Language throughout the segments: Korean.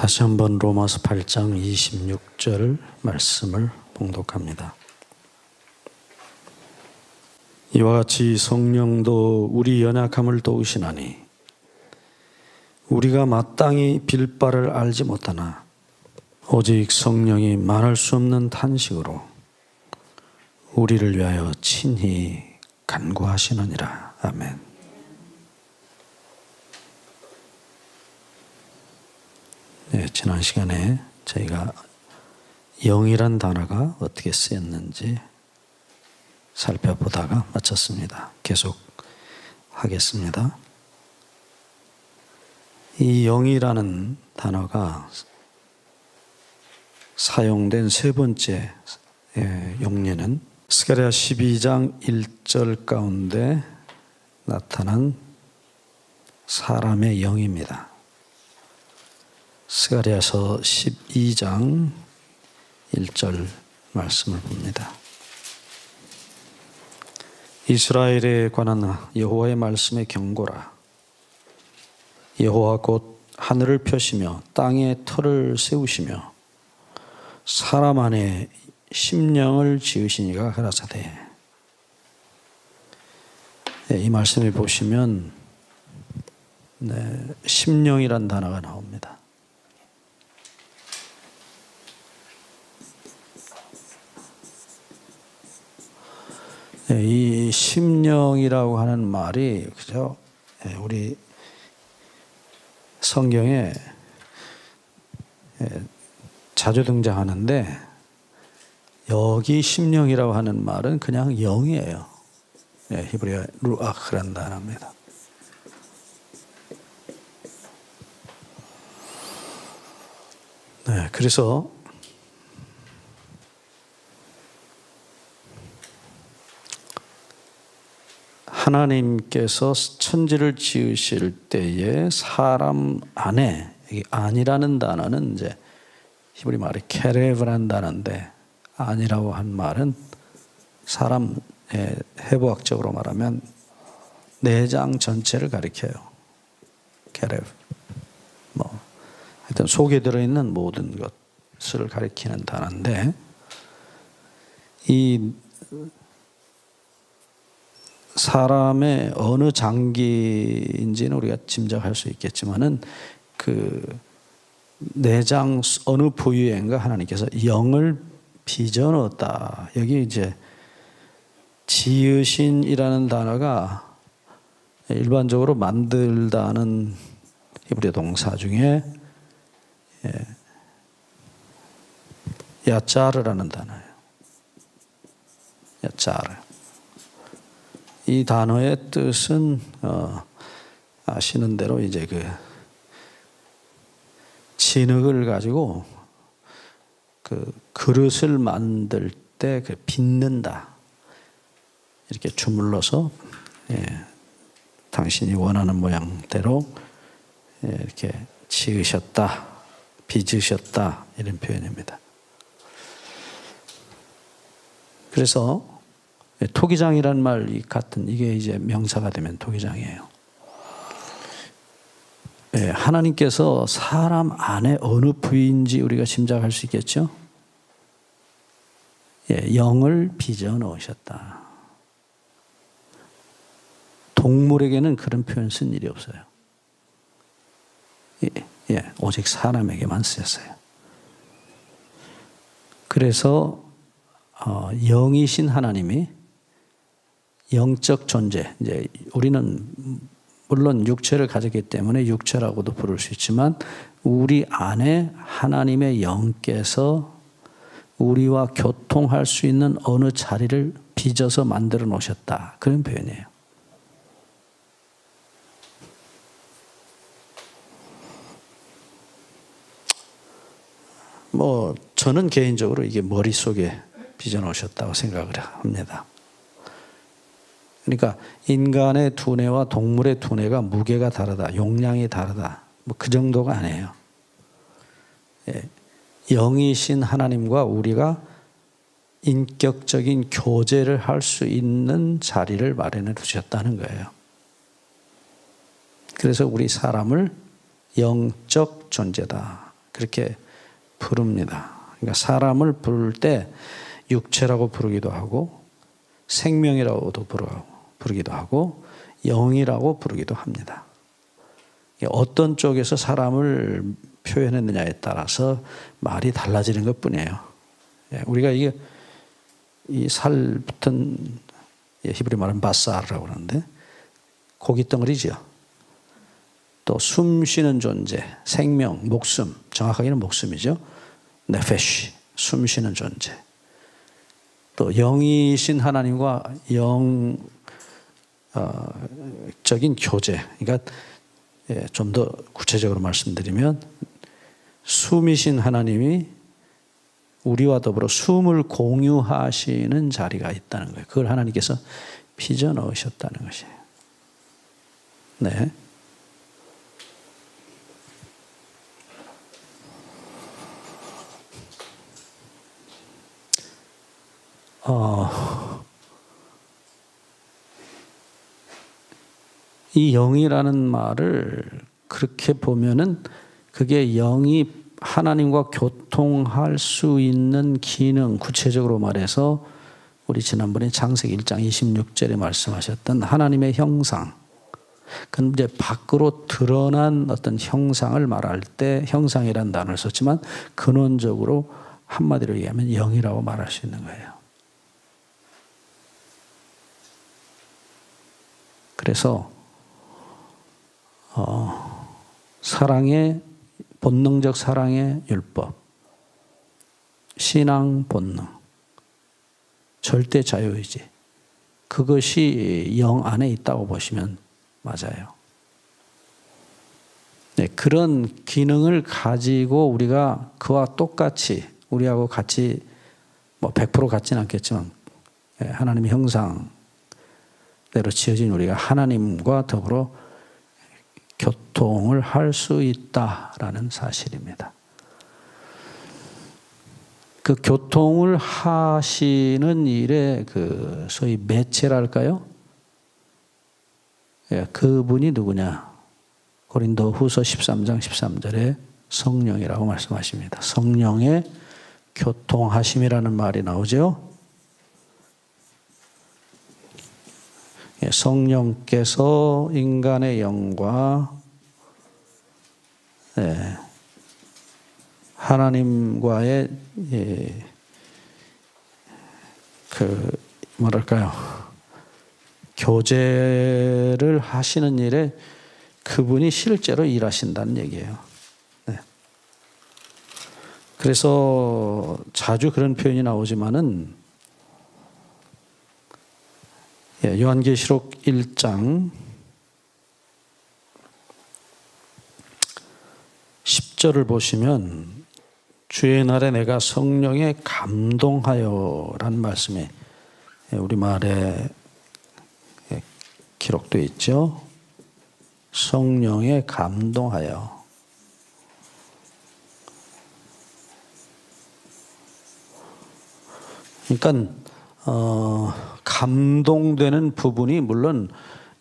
다시 한번 로마서 8장 26절 말씀을 봉독합니다. 이와 같이 성령도 우리 연약함을 도우시나니 우리가 마땅히 빌 바를 알지 못하나 오직 성령이 말할 수 없는 탄식으로 우리를 위하여 친히 간구하시느니라. 아멘. 네, 지난 시간에 저희가 영이란 단어가 어떻게 쓰였는지 살펴보다가 마쳤습니다. 계속 하겠습니다. 이 영이라는 단어가 사용된 세 번째 용례는 스가랴 12장 1절 가운데 나타난 사람의 영입니다. 스가랴서 12장 1절 말씀을 봅니다. 이스라엘에 관한 여호와의 말씀의 경고라. 여호와 곧 하늘을 펴시며 땅에 터를 세우시며 사람 안에 심령을 지으시니가 가라사대. 이 말씀을 보시면 심령이란 단어가 나옵니다. 이 심령이라고 하는 말이 그죠? 우리 성경에 자주 등장하는데 여기 심령이라고 하는 말은 그냥 영이에요. 히브리어 루아흐란 단어입니다. 그래서 하나님께서 천지를 지으실 때에 사람 안에, 안이라는 단어는 이제 히브리 말이 케레브란 단어인데, 안이라고 한 말은 사람의 해부학적으로 말하면 내장 전체를 가리켜요. 케레브. 하여튼 속에 들어있는 모든 것을 가리키는 단어인데, 이 사람의 어느 장기인지는 우리가 짐작할 수 있겠지만은 그 내장 어느 부위인가 하나님께서 영을 빚어 넣었다. 여기 이제 지으신이라는 단어가 일반적으로 만들다는 히브리 동사 중에 야짜르라는 단어예요. 야짜르. 이 단어의 뜻은 아시는 대로 이제 그 진흙을 가지고 그 그릇을 만들 때 그 빚는다. 이렇게 주물러서 당신이 원하는 모양대로 이렇게 지으셨다, 빚으셨다 이런 표현입니다. 그래서 토기장이라는 말 같은 이게 이제 명사가 되면 토기장이에요. 하나님께서 사람 안에 어느 부위인지 우리가 짐작할 수 있겠죠? 영을 빚어 넣으셨다. 동물에게는 그런 표현 쓴 일이 없어요. 오직 사람에게만 쓰였어요. 그래서 영이신 하나님이 영적 존재, 이제 우리는 물론 육체를 가졌기 때문에 육체라고도 부를 수 있지만 우리 안에 하나님의 영께서 우리와 교통할 수 있는 어느 자리를 빚어서 만들어 놓으셨다. 그런 표현이에요. 저는 개인적으로 이게 머릿속에 빚어 놓으셨다고 생각을 합니다. 그러니까 인간의 두뇌와 동물의 두뇌가 무게가 다르다, 용량이 다르다, 그 정도가 아니에요. 영이신 하나님과 우리가 인격적인 교제를 할 수 있는 자리를 마련해 두셨다는 거예요. 그래서 우리 사람을 영적 존재다. 그렇게 부릅니다. 그러니까 사람을 부를 때 육체라고 부르기도 하고 생명이라고도 부르기도 하고 영이라고 부르기도 합니다. 어떤 쪽에서 사람을 표현했느냐에 따라서 말이 달라지는 것뿐이에요. 우리가 이 살 붙은 히브리 말은 바사르라고 그러는데 고기 덩어리죠. 또 숨 쉬는 존재, 생명, 목숨, 정확하게는 목숨이죠. 네페쉬, 숨 쉬는 존재. 또 영이신 하나님과 영적인 교제. 그러니까 좀 더 구체적으로 말씀드리면 숨이신 하나님이 우리와 더불어 숨을 공유하시는 자리가 있다는 거예요. 그걸 하나님께서 빚어 넣으셨다는 것이에요. 네. 이 영이라는 말을 그렇게 보면은 그게 영이 하나님과 교통할 수 있는 기능, 구체적으로 말해서 우리 지난번에 창세기 1장 26절에 말씀하셨던 하나님의 형상, 그건 이제 밖으로 드러난 어떤 형상을 말할 때 형상이라는 단어를 썼지만 근원적으로 한마디로 얘기하면 영이라고 말할 수 있는 거예요. 그래서 사랑의 본능적 사랑의 율법, 신앙 본능, 절대 자유의지, 그것이 영 안에 있다고 보시면 맞아요. 네, 그런 기능을 가지고 우리가 그와 똑같이 우리하고 같이 100% 같지는 않겠지만 하나님의 형상대로 지어진 우리가 하나님과 더불어 교통을 할 수 있다라는 사실입니다. 그 교통을 하시는 일에 그 소위 매체랄까요? 그분이 누구냐? 고린도후서 13장 13절에 성령이라고 말씀하십니다. 성령의 교통하심이라는 말이 나오죠. 성령께서 인간의 영과 하나님과의 교제를 하시는 일에 그분이 실제로 일하신다는 얘기예요. 네. 그래서 자주 그런 표현이 나오지만은 요한계시록 1장 10절을 보시면 주의 날에 내가 성령에 감동하여 라는 말씀이 우리말에 기록되어 있죠. 성령에 감동하여. 그러니까 감동되는 부분이 물론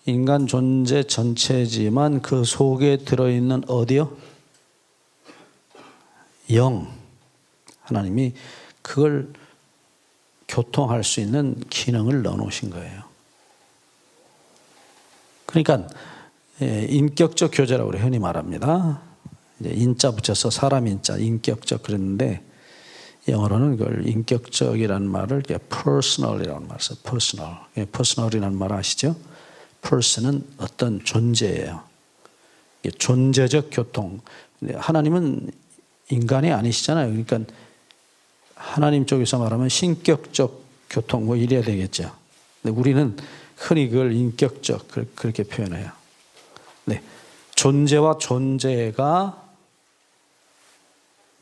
인간 존재 전체지만 그 속에 들어있는 어디요? 영. 하나님이 그걸 교통할 수 있는 기능을 넣어놓으신 거예요. 그러니까 인격적 교제라고 흔히 말합니다. 이제 인자 붙여서 사람 인자, 인격적 그랬는데 영어로는 그걸 인격적이라는 말을 personal이라는 말을 써요. personal이라는 말 아시죠? person은 어떤 존재예요. 존재적 교통. 하나님은 인간이 아니시잖아요. 그러니까 하나님 쪽에서 말하면 신격적 교통 이래야 되겠죠. 근데 우리는 흔히 그걸 인격적 그렇게 표현해요. 네, 존재와 존재가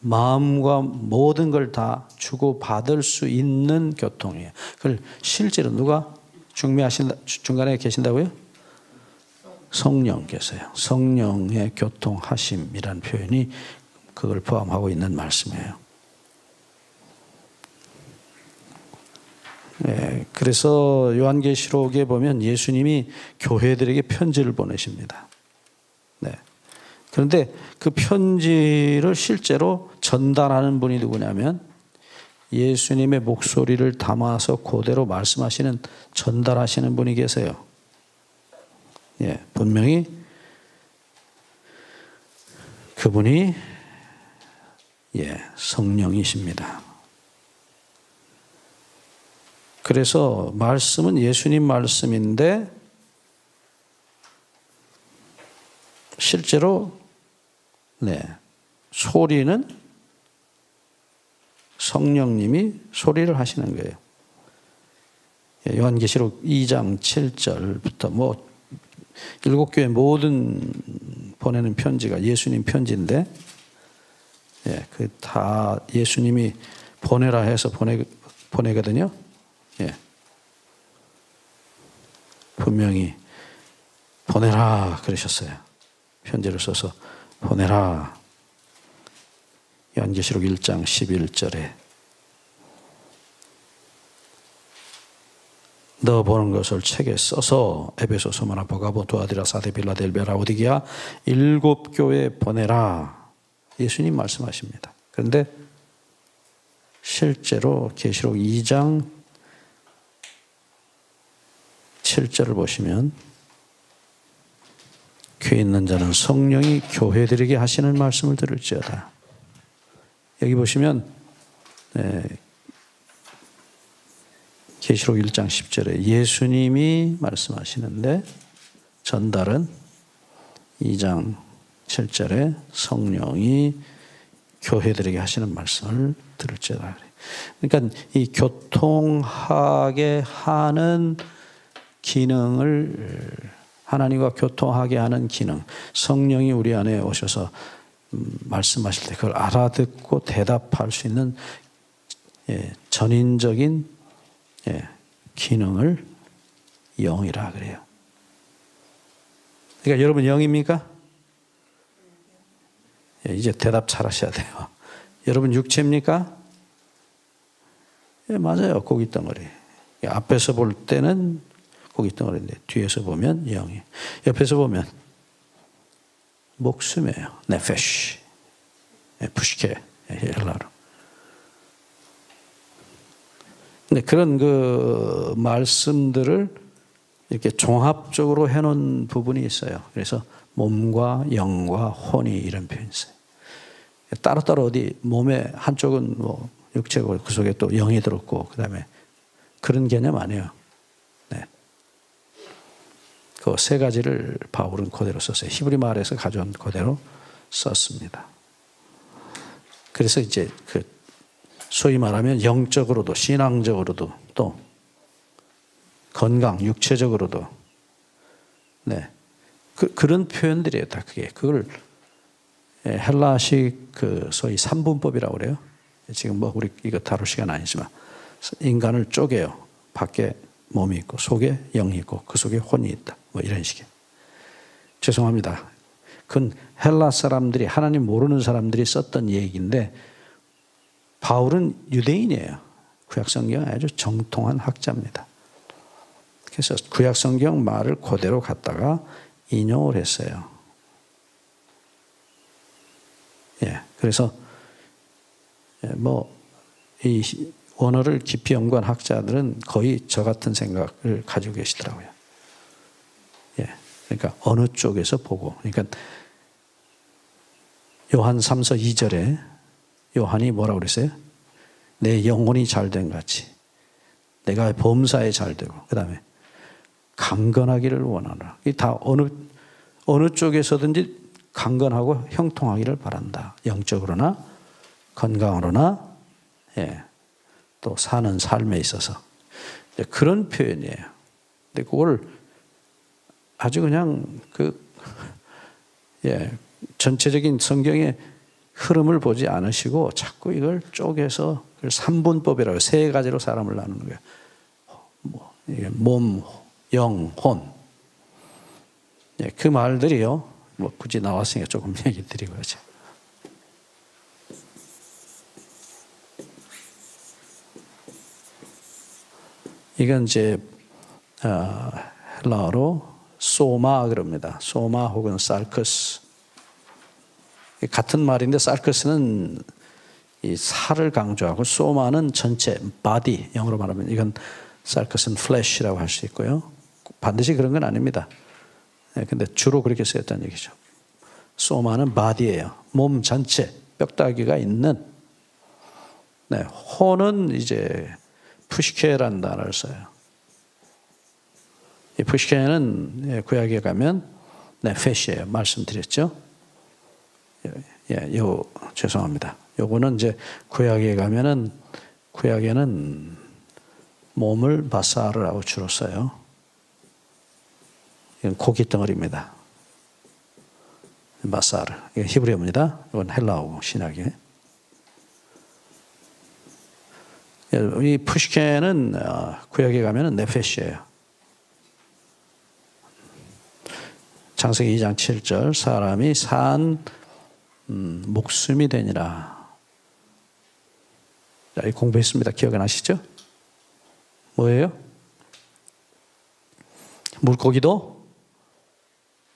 마음과 모든 걸 다 주고받을 수 있는 교통이에요. 그걸 실제로 누가 중간에 계신다고요? 성령께서요. 성령의 교통하심이라는 표현이 그걸 포함하고 있는 말씀이에요. 네, 그래서 요한계시록에 보면 예수님이 교회들에게 편지를 보내십니다. 네, 그런데 그 편지를 실제로 전달하는 분이 누구냐면 예수님의 목소리를 담아서 그대로 말씀하시는, 전달하시는 분이 계세요. 예, 분명히 그분이 성령이십니다. 그래서 말씀은 예수님 말씀인데 실제로 소리는 성령님이 소리를 하시는 거예요. 요한계시록 2장 7절부터 일곱 교회 모든 보내는 편지가 예수님 편지인데, 그 다 예수님이 보내라 해서 보내거든요. 분명히 보내라 그러셨어요. 편지를 써서 보내라. 요한계시록 1장 11절에 너 보는 것을 책에 써서 에베소, 스무나, 보가보, 두아디라, 사데, 빌라델베, 라오디게아 일곱 교회에 보내라. 예수님 말씀하십니다. 그런데 실제로 계시록 2장 7절을 보시면 귀 있는 자는 성령이 교회들에게 하시는 말씀을 들을지어다. 여기 보시면 계시록 1장 10절에 예수님이 말씀하시는데 전달은 2장 7절에 성령이 교회들에게 하시는 말씀을 들을지어다. 그러니까 이 교통하게 하는 기능을, 하나님과 교통하게 하는 기능, 성령이 우리 안에 오셔서 말씀하실 때 그걸 알아듣고 대답할 수 있는 전인적인 기능을 영이라 그래요. 그러니까 여러분 영입니까? 이제 대답 잘 하셔야 돼요. 여러분 육체입니까? 맞아요. 고깃덩어리. 앞에서 볼 때는 고깃덩어리인데 뒤에서 보면 영이, 옆에서 보면 목숨이에요. 네페시, 푸시케, 헬라로. 근데 그런 그 말씀들을 이렇게 종합적으로 해놓은 부분이 있어요. 그래서 몸과 영과 혼이 이런 표현이 있어요. 따로따로 어디 몸의 한쪽은 육체고 그 속에 또 영이 들었고 그 다음에 그런 개념 아니에요. 그 세 가지를 바울은 그대로 썼어요. 히브리 말에서 가져온 그대로 썼습니다. 그래서 이제 그 소위 말하면 영적으로도 신앙적으로도 또 건강 육체적으로도 그런 표현들이에요. 다 그걸 헬라식 그 소위 삼분법이라고 그래요. 지금 우리 이거 다룰 시간 아니지만 인간을 쪼개요. 밖에 몸이 있고 속에 영이 있고 그 속에 혼이 있다. 이런 식의. 죄송합니다. 그건 헬라 사람들이, 하나님 모르는 사람들이 썼던 얘기인데 바울은 유대인이에요. 구약성경 아주 정통한 학자입니다. 그래서 구약성경 말을 그대로 갖다가 인용을 했어요. 그래서 이 원어를 깊이 연구한 학자들은 거의 저 같은 생각을 가지고 계시더라고요. 그러니까 어느 쪽에서 보고, 그러니까 요한 3서 2절에 요한이 뭐라고 그랬어요? 내 영혼이 잘된 같이 내가 범사에 잘되고, 그 다음에 강건하기를 원하노라. 이 다 어느 쪽에서든지 강건하고 형통하기를 바란다. 영적으로나 건강으로나 또 사는 삶에 있어서 그런 표현이에요. 근데 그걸 아주 그냥 전체적인 성경의 흐름을 보지 않으시고 자꾸 이걸 쪼개서 삼분법이라고 세 가지로 사람을 나누는 거예요. 몸, 영, 혼. 그 말들이요. 굳이 나왔으니까 조금 얘기 드리고 하죠. 이건 이제 헬라어로 소마 그럽니다. 소마 혹은 살크스. 같은 말인데 sarcas는 이 살을 강조하고 소마는 전체, body, 영어로 말하면 이건 sarcas는 flesh라고 할 수 있고요. 반드시 그런 건 아닙니다. 근데 주로 그렇게 쓰였다는 얘기죠. 소마는 body예요. 몸 전체, 뼈다귀가 있는. 네, 호는 이제 푸시케라는 단어를 써요. 이 푸시케는 구약에 가면 네페시예요. 말씀드렸죠. 죄송합니다. 요거는 이제 구약에 가면은 구약에는 몸을 바사르라고 주로 써요. 이건 고기 덩어리입니다. 바사르. 이건 히브리어입니다. 이건 헬라어 신학이에요. 이 푸시케는 구약에 가면은 네페시예요. 창세기 2장 7절 사람이 산 목숨이 되니라. 자, 공부했습니다. 기억은 나시죠? 뭐예요? 물고기도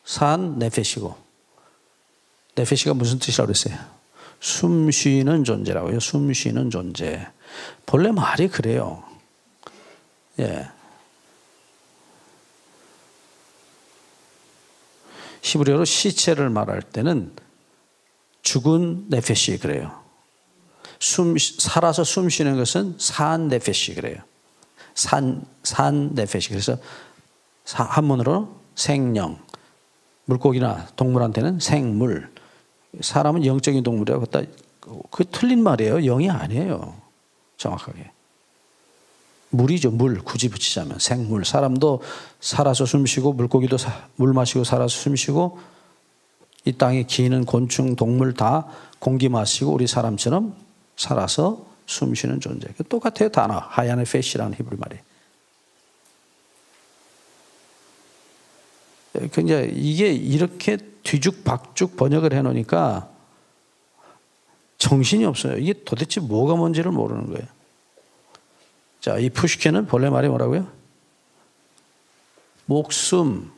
산 네페시고, 네페시가 무슨 뜻이라고 그랬어요? 숨 쉬는 존재라고요. 숨 쉬는 존재. 본래 말이 그래요. 예. 히브리어로 시체를 말할 때는 죽은 네페시 그래요. 살아서 숨 쉬는 것은 산 네페시 그래요. 산 네페시. 그래서 한문으로 생령. 물고기나 동물한테는 생물. 사람은 영적인 동물이라고. 그 틀린 말이에요. 영이 아니에요. 정확하게. 물이죠. 물. 굳이 붙이자면 생물. 사람도 살아서 숨쉬고 물고기도 물 마시고 살아서 숨쉬고 이 땅에 기는 곤충, 동물 다 공기 마시고 우리 사람처럼 살아서 숨쉬는 존재. 똑같아요. 단어. 하얀의 페시라는 히브리 말이. 그러니까 이게 이렇게 뒤죽박죽 번역을 해놓으니까 정신이 없어요. 이게 도대체 뭐가 뭔지를 모르는 거예요. 자, 이 푸시케는 본래 말이 뭐라고요? 목숨.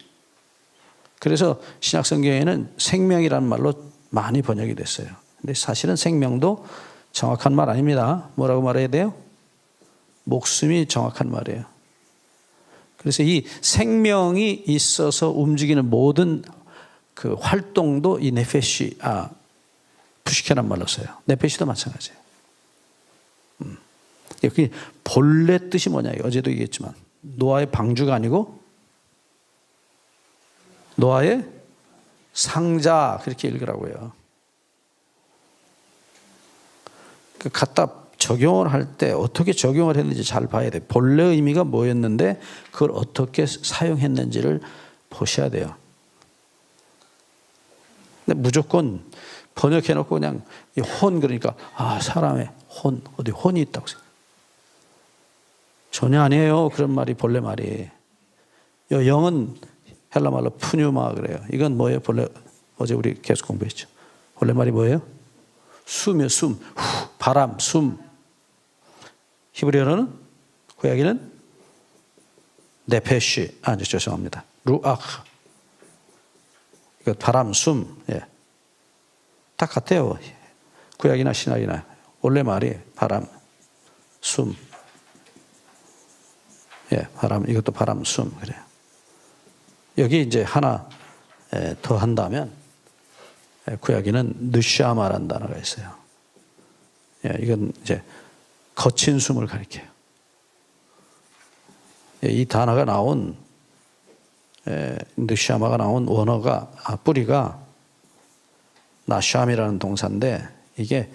그래서 신약 성경에는 생명이라는 말로 많이 번역이 됐어요. 근데 사실은 생명도 정확한 말 아닙니다. 뭐라고 말해야 돼요? 목숨이 정확한 말이에요. 그래서 이 생명이 있어서 움직이는 모든 그 활동도 이 네페시, 푸시케란 말로 써요. 네페시도 마찬가지예요. 그 본래 뜻이 뭐냐? 어제도 얘기했지만 노아의 방주가 아니고 노아의 상자 그렇게 읽으라고요. 그 갖다 적용을 할 때 어떻게 적용을 했는지 잘 봐야 돼요. 본래 의미가 뭐였는데 그걸 어떻게 사용했는지를 보셔야 돼요. 근데 무조건 번역해놓고 그냥 이 혼 그러니까 사람의 혼 어디 혼이 있다고 생각해요. 전혀 아니에요. 그런 말이 본래 말이. 영은 헬라 말로 푸뉴마 그래요. 이건 뭐예요? 본래 어제 우리 계속 공부했죠. 본래 말이 뭐예요? 숨이요. 숨. 바람, 숨. 히브리어로는 구약에는 네페시. 죄송합니다. 루아흐. 이거 바람, 숨. 예. 다 같아요. 구약이나 신약이나 원래 말이 바람, 숨. 예, 바람, 이것도 바람, 숨, 그래요. 여기 이제 하나 더 한다면, 구약에는 느샤마라는 단어가 있어요. 예, 이건 이제 거친 숨을 가리켜요. 예, 이 단어가 나온, 느샤마가 나온 원어가, 뿌리가 나샴이라는 동사인데, 이게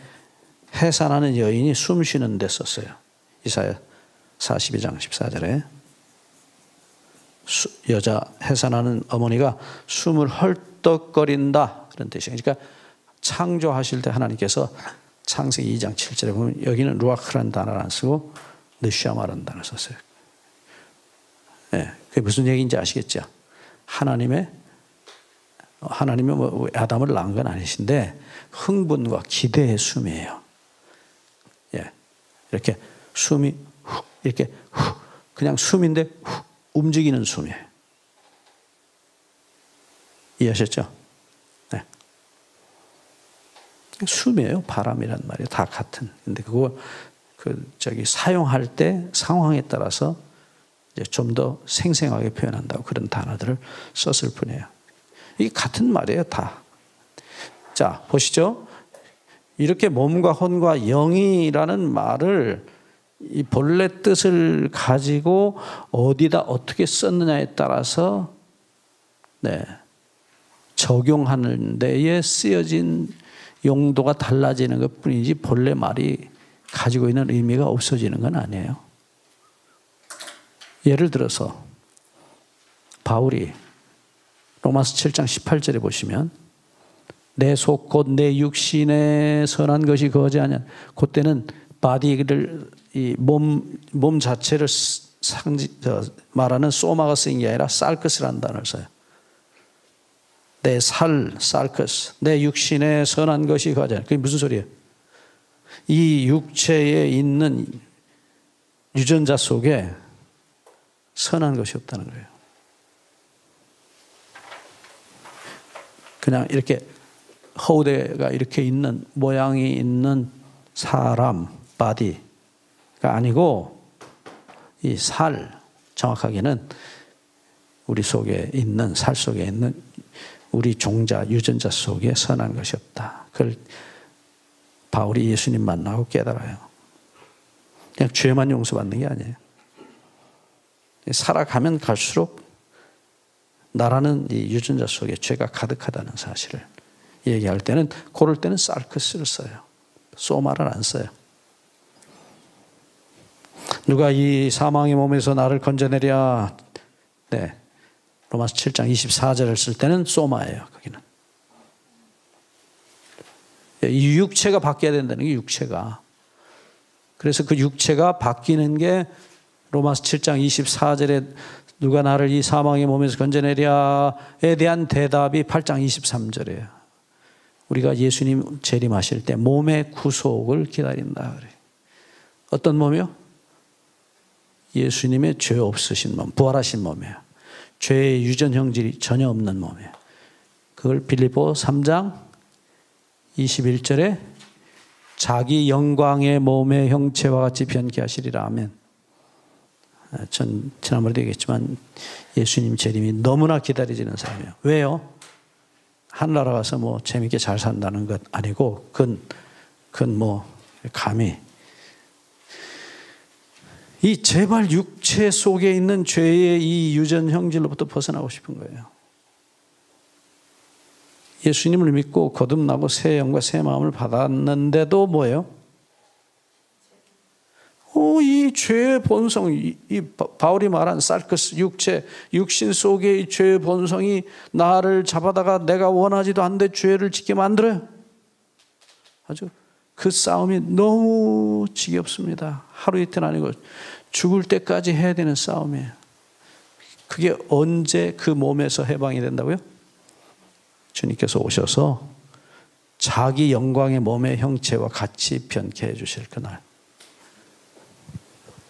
해산하는 여인이 숨 쉬는 데 썼어요. 이사야 42장 14절에 여자 해산하는 어머니가 숨을 헐떡거린다 그런 뜻이에요. 그러니까 창조하실 때 하나님께서 창세기 2장 7절에 보면 여기는 루아크라는 단어를 안 쓰고 느샤마라는 단어를 썼어요. 네, 그게 무슨 얘기인지 아시겠죠? 하나님이 아담을 낳은 건 아니신데 흥분과 기대의 숨이에요. 예, 이렇게 숨이 이렇게 그냥 숨인데 움직이는 숨이에요. 이해하셨죠? 네. 숨이에요. 바람이란 말이에요. 다 같은. 근데 그거 사용할 때 상황에 따라서 좀 더 생생하게 표현한다고 그런 단어들을 썼을 뿐이에요. 이게 같은 말이에요, 다. 자, 보시죠. 이렇게 몸과 혼과 영이라는 말을 이 본래 뜻을 가지고 어디다 어떻게 썼느냐에 따라서 적용하는 데에 쓰여진 용도가 달라지는 것 뿐이지 본래 말이 가지고 있는 의미가 없어지는 건 아니에요. 예를 들어서 바울이 로마서 7장 18절에 보시면 내 속 곧 내 육신에 선한 것이 거지 아니냐. 그때는 바디를 이 몸 자체를 말하는 소마가 쓰인 게 아니라 살크스라는 단어를 써요. 내 살크스, 내 육신에 선한 것이 거지 않냐. 그게 무슨 소리예요? 이 육체에 있는 유전자 속에 선한 것이 없다는 거예요. 그냥 이렇게 허우대가 이렇게 있는 모양이 있는 사람, 바디가 아니고 이 살, 정확하게는 우리 속에 있는 살 속에 있는 우리 종자, 유전자 속에 선한 것이 없다. 그걸 바울이 예수님 만나고 깨달아요. 그냥 죄만 용서받는 게 아니에요. 살아가면 갈수록 나라는 이 유전자 속에 죄가 가득하다는 사실을 얘기할 때는 그럴 때는 살크스를 써요. 소마를 안 써요. 누가 이 사망의 몸에서 나를 건져내랴. 로마서 7장 24절을 쓸 때는 소마예요. 거기는. 이 육체가 바뀌어야 된다는 게 육체가. 그래서 그 육체가 바뀌는 게 로마서 7장 24절에 누가 나를 이 사망의 몸에서 건져내랴에 대한 대답이 8장 23절이에요. 우리가 예수님 재림하실 때 몸의 구속을 기다린다 그래요. 어떤 몸이요? 예수님의 죄 없으신 몸, 부활하신 몸이에요. 죄의 유전 형질이 전혀 없는 몸이에요. 그걸 빌립보 3장 21절에 자기 영광의 몸의 형체와 같이 변케 하시리라. 아멘. 전 지난번에도 얘기했지만 예수님 재림이 너무나 기다려지는 사람이에요. 왜요? 하늘나라 가서 뭐 재밌게 잘 산다는 것 아니고 그건 뭐 감히 이 제발 육체 속에 있는 죄의 이 유전 형질로부터 벗어나고 싶은 거예요. 예수님을 믿고 거듭나고 새 영과 새 마음을 받았는데도 뭐예요? 이 죄의 본성, 이 바울이 말한 살크스, 육신 속의 이 죄의 본성이 나를 잡아다가 내가 원하지도 않는데 죄를 짓게 만들어요. 아주 그 싸움이 너무 지겹습니다. 하루 이틀 아니고 죽을 때까지 해야 되는 싸움이에요. 그게 언제 그 몸에서 해방이 된다고요? 주님께서 오셔서 자기 영광의 몸의 형체와 같이 변케 해 주실 그날.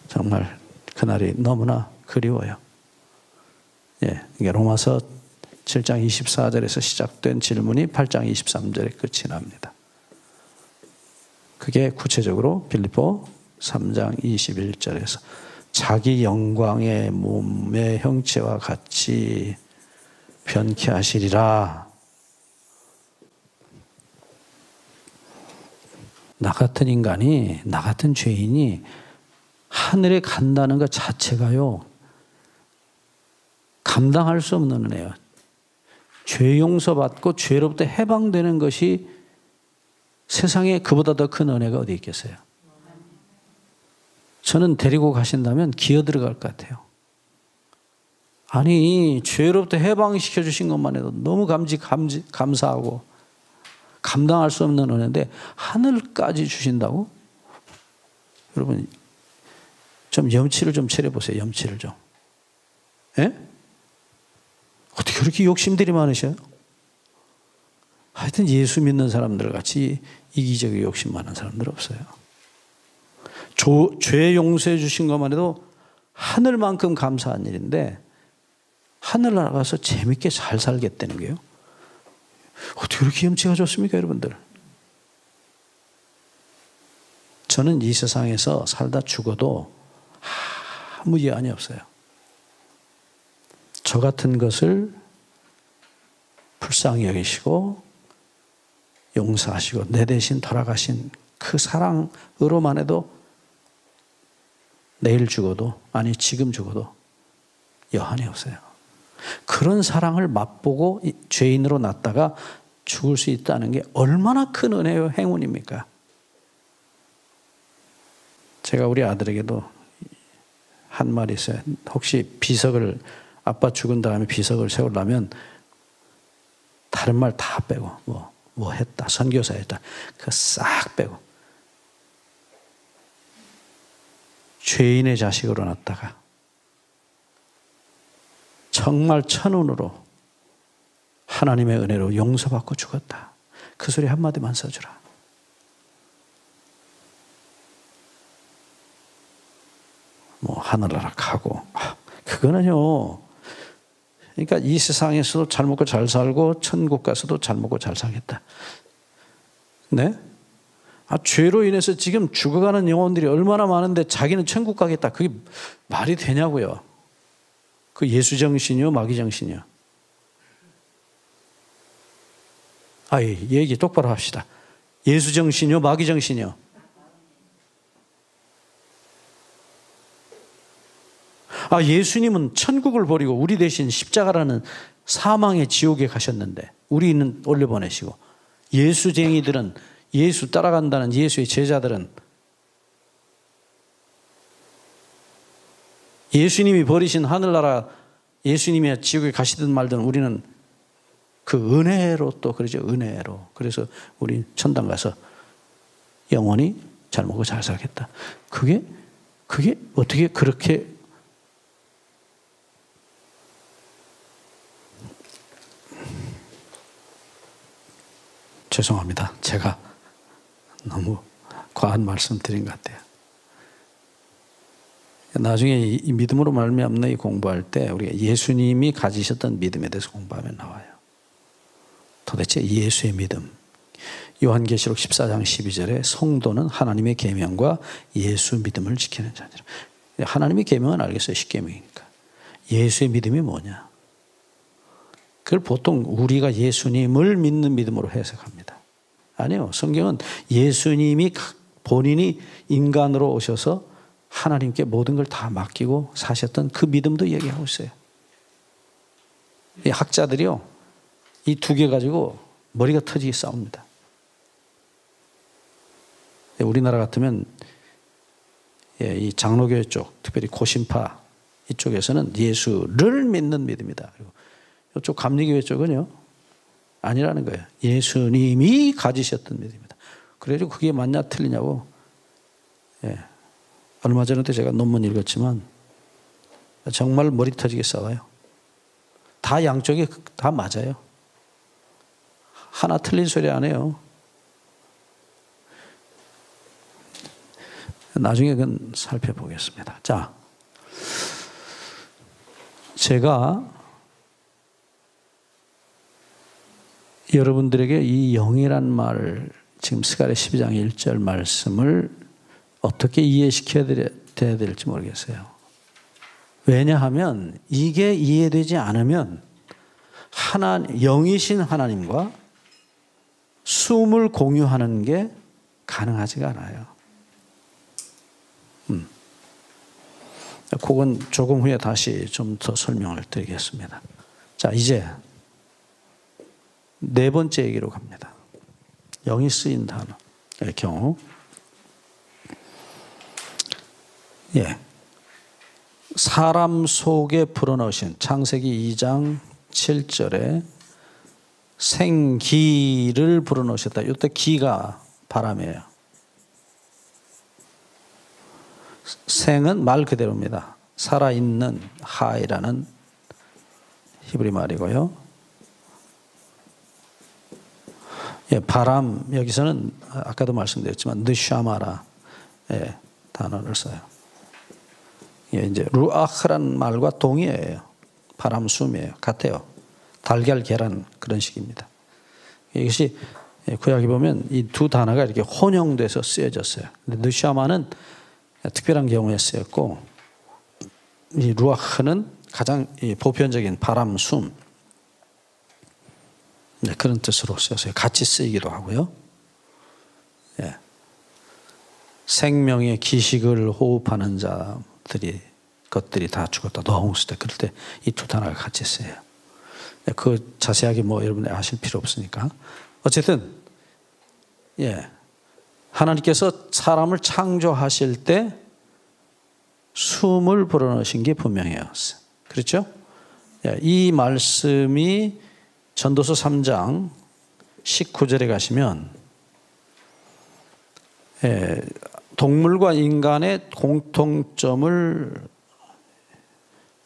정말 그날이 너무나 그리워요. 이게 로마서 7장 24절에서 시작된 질문이 8장 23절에 끝이 납니다. 그게 구체적으로 빌립보 3장 21절에서 자기 영광의 몸의 형체와 같이 변케 하시리라. 나 같은 인간이, 나 같은 죄인이 하늘에 간다는 것 자체가요, 감당할 수 없는 은혜예요. 죄 용서받고 죄로부터 해방되는 것이 세상에 그보다 더 큰 은혜가 어디 있겠어요? 저는 데리고 가신다면 기어 들어갈 것 같아요. 아니, 죄로부터 해방시켜 주신 것만 해도 너무 감사하고 감당할 수 없는 은혜인데 하늘까지 주신다고? 여러분, 좀 염치를 좀 차려보세요. 염치를 좀. 예? 어떻게 그렇게 욕심들이 많으셔요? 하여튼 예수 믿는 사람들 같이 이기적인 욕심 많은 사람들 없어요. 죄 용서해 주신 것만 해도 하늘만큼 감사한 일인데 하늘 나가서 재밌게 잘 살겠다는 게요. 어떻게 그렇게 염치가 좋습니까, 여러분들? 저는 이 세상에서 살다 죽어도 아무 여한이 없어요. 저 같은 것을 불쌍히 여기시고 용서하시고 내 대신 돌아가신 그 사랑으로만 해도 내일 죽어도, 아니 지금 죽어도 여한이 없어요. 그런 사랑을 맛보고 죄인으로 났다가 죽을 수 있다는 게 얼마나 큰 은혜요, 행운입니까? 제가 우리 아들에게도 한 말이 있어요. 혹시 비석을, 아빠 죽은 다음에 비석을 세우려면 다른 말 다 빼고 뭐 했다, 선교사 했다, 그거 싹 빼고 죄인의 자식으로 났다가 정말 천운으로 하나님의 은혜로 용서받고 죽었다. 그 소리 한마디만 써주라. 뭐 하늘나라 가고, 그거는요, 그러니까 이 세상에서도 잘 먹고 잘 살고 천국 가서도 잘 먹고 잘 살겠다. 네? 죄로 인해서 지금 죽어가는 영혼들이 얼마나 많은데 자기는 천국 가겠다. 그게 말이 되냐고요. 그 예수 정신이요, 마귀 정신이요. 얘기 똑바로 합시다. 예수 정신이요, 마귀 정신이요. 예수님은 천국을 버리고 우리 대신 십자가라는 사망의 지옥에 가셨는데 우리는 올려보내시고, 예수쟁이들은, 예수 따라간다는 예수의 제자들은 예수님이 버리신 하늘나라, 예수님이 지옥에 가시든 말든 우리는 그 은혜로, 또 그러죠, 은혜로. 그래서 우리 천당 가서 영원히 잘 먹고 잘 살겠다. 그게 어떻게 그렇게, 죄송합니다. 제가 너무 과한 말씀 드린 것 같아요. 나중에 이 믿음으로 말미암는 이 공부할 때 우리가 예수님이 가지셨던 믿음에 대해서 공부하면 나와요. 도대체 예수의 믿음. 요한계시록 14장 12절에 성도는 하나님의 계명과 예수 믿음을 지키는 자니라. 하나님의 계명은 알겠어요. 십계명이니까. 예수의 믿음이 뭐냐? 그걸 보통 우리가 예수님을 믿는 믿음으로 해석합니다. 아니요. 성경은 예수님이 본인이 인간으로 오셔서 하나님께 모든 걸 다 맡기고 사셨던 그 믿음도 얘기하고 있어요. 이 학자들이요, 이 두 개 가지고 머리가 터지게 싸웁니다. 우리나라 같으면 이 장로교회 쪽, 특별히 고신파 이쪽에서는 예수를 믿는 믿음이다. 그리고 이쪽 감리교회 쪽은요, 아니라는 거예요. 예수님이 가지셨던 믿음이다. 그래도 그게 맞냐 틀리냐고. 얼마 전에도 제가 논문 읽었지만 정말 머리 터지게 싸워요. 다 양쪽이 다 맞아요. 하나 틀린 소리 안 해요. 나중에 그건 살펴보겠습니다. 자, 제가 여러분들에게 이 영이란 말, 지금 스가랴 12장 1절 말씀을 어떻게 이해시켜야 될지 모르겠어요. 왜냐하면 이게 이해되지 않으면 영이신 하나님과 숨을 공유하는 게 가능하지가 않아요. 그건 조금 후에 다시 좀 더 설명을 드리겠습니다. 자, 이제 네 번째 얘기로 갑니다. 영이 쓰인 단어의 경우. 사람 속에 불어넣으신 창세기 2장 7절에 생기를 불어넣으셨다. 이때 기가 바람이에요. 생은 말 그대로입니다. 살아있는 하이라는 히브리 말이고요. 바람, 여기서는 아까도 말씀드렸지만 느샤마라 단어를 써요. 이제 루아흐란 말과 동의어예요. 바람, 숨이에요. 같아요. 달걀, 계란 그런 식입니다. 이것이 구약에 보면 이 두 단어가 이렇게 혼용돼서 쓰여졌어요. 근데 느샤마는 특별한 경우에 쓰였고, 이 루아흐는 가장 보편적인 바람, 숨, 그런 뜻으로 쓰여서 같이 쓰이기도 하고요. 예. 생명의 기식을 호흡하는 것들이 다 죽었다. 노아홍수 때 그럴 때 이 두 단어가 같이 쓰여요. 그 자세하게 뭐 여러분이 아실 필요 없으니까. 어쨌든 예, 하나님께서 사람을 창조하실 때 숨을 불어넣으신 게 분명해요. 그렇죠? 예, 이 말씀이 전도서 3장 19절에 가시면 예, 동물과 인간의 공통점을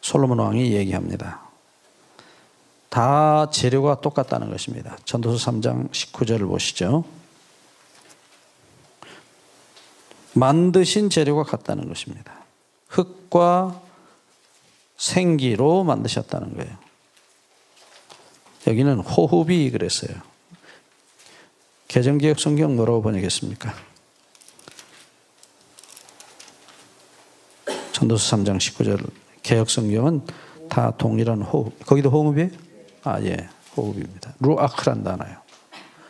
솔로몬 왕이 얘기합니다. 다 재료가 똑같다는 것입니다. 전도서 3장 19절을 보시죠. 만드신 재료가 같다는 것입니다. 흙과 생기로 만드셨다는 거예요. 여기는 호흡이 그랬어요. 개정개혁 성경 뭐라고 번역했습니까? 전도서 3장 19절 개혁 성경은 다 동일한 호흡. 거기도 호흡이에요? 아, 예, 호흡입니다. 루아흐란 단어예요.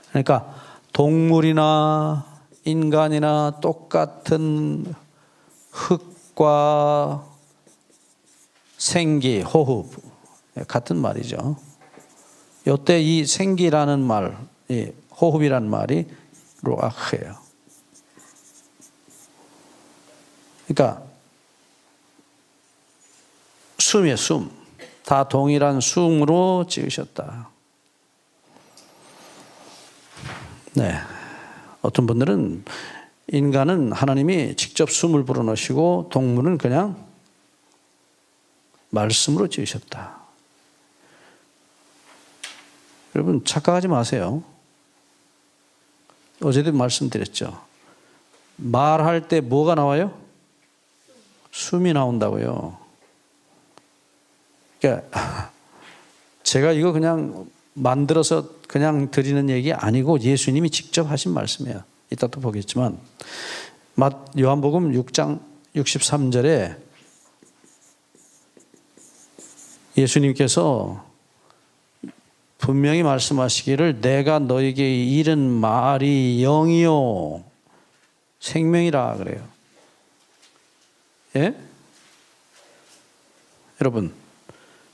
그러니까 동물이나 인간이나 똑같은 흙과 생기, 호흡 같은 말이죠. 이때 이 생기라는 말, 이 호흡이라는 말이 루아흐예요. 그러니까 숨이에요, 숨. 다 동일한 숨으로 지으셨다. 네. 어떤 분들은 인간은 하나님이 직접 숨을 불어넣으시고 동물은 그냥 말씀으로 지으셨다. 여러분 착각하지 마세요. 어제도 말씀드렸죠. 말할 때 뭐가 나와요? 숨이 나온다고요. 그러니까 제가 이거 그냥 만들어서 그냥 드리는 얘기 아니고 예수님이 직접 하신 말씀이에요. 이따 또 보겠지만 요한복음 6장 63절에 예수님께서 분명히 말씀하시기를 내가 너에게 이른 말이 영이요 생명이라 그래요. 예? 여러분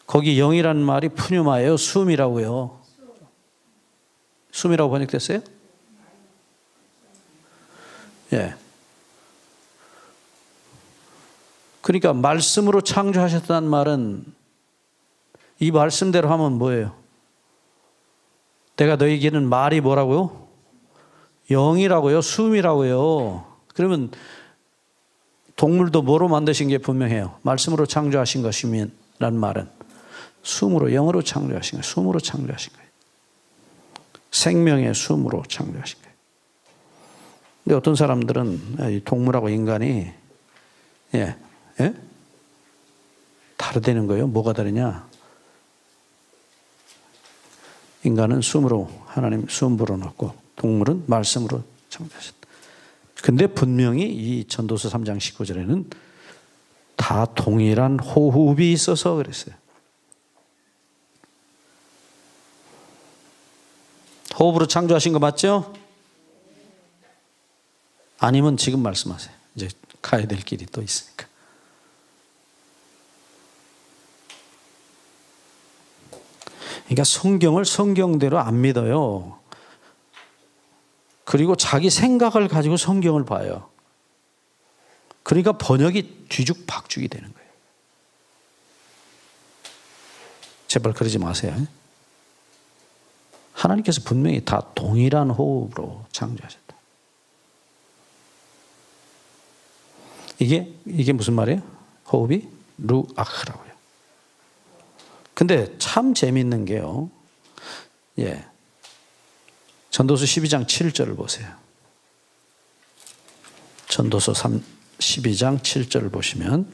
거기 영이라는 말이 푸뉴마예요? 숨이라고요? 숨이라고 번역됐어요? 예. 그러니까 말씀으로 창조하셨다는 말은 이 말씀대로 하면 뭐예요? 내가 너에게는 말이 뭐라고요? 영이라고요? 숨이라고요? 그러면 동물도 뭐로 만드신 게 분명해요. 말씀으로 창조하신 것이면 라는 말은 숨으로, 영으로 창조하신 거예요. 숨으로 창조하신 거예요. 생명의 숨으로 창조하신 거예요. 근데 어떤 사람들은 동물하고 인간이 다르다는 거예요. 뭐가 다르냐? 인간은 숨으로 하나님 숨 불어넣고 동물은 말씀으로 창조하셨다. 근데 분명히 이 전도서 3장 19절에는 다 동일한 호흡이 있어서 그랬어요. 호흡으로 창조하신 거 맞죠? 아니면 지금 말씀하세요. 이제 가야 될 길이 또 있으니까. 그러니까 성경을 성경대로 안 믿어요. 그리고 자기 생각을 가지고 성경을 봐요. 그러니까 번역이 뒤죽박죽이 되는 거예요. 제발 그러지 마세요. 하나님께서 분명히 다 동일한 호흡으로 창조하셨다. 이게 무슨 말이에요? 호흡이 루아흐라고요. 근데 참 재밌는 게요. 예. 전도서 12장 7절을 보세요. 전도서 12장 7절을 보시면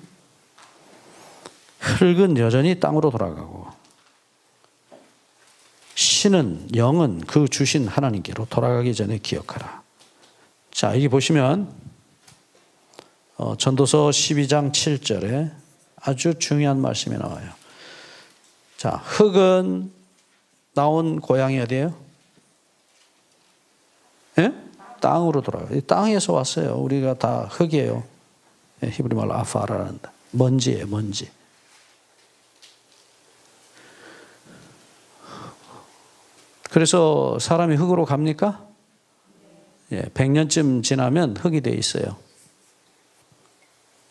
흙은 여전히 땅으로 돌아가고 신은, 영은 그 주신 하나님께로 돌아가기 전에 기억하라. 자, 여기 보시면 전도서 12장 7절에 아주 중요한 말씀이 나와요. 자, 흙은 나온 고향이 어디예요? 예? 땅으로 돌아가요. 땅에서 왔어요. 우리가 다 흙이에요. 히브리 말로 아파라란다. 먼지예요, 먼지. 그래서 사람이 흙으로 갑니까? 예, 100년쯤 지나면 흙이 돼 있어요.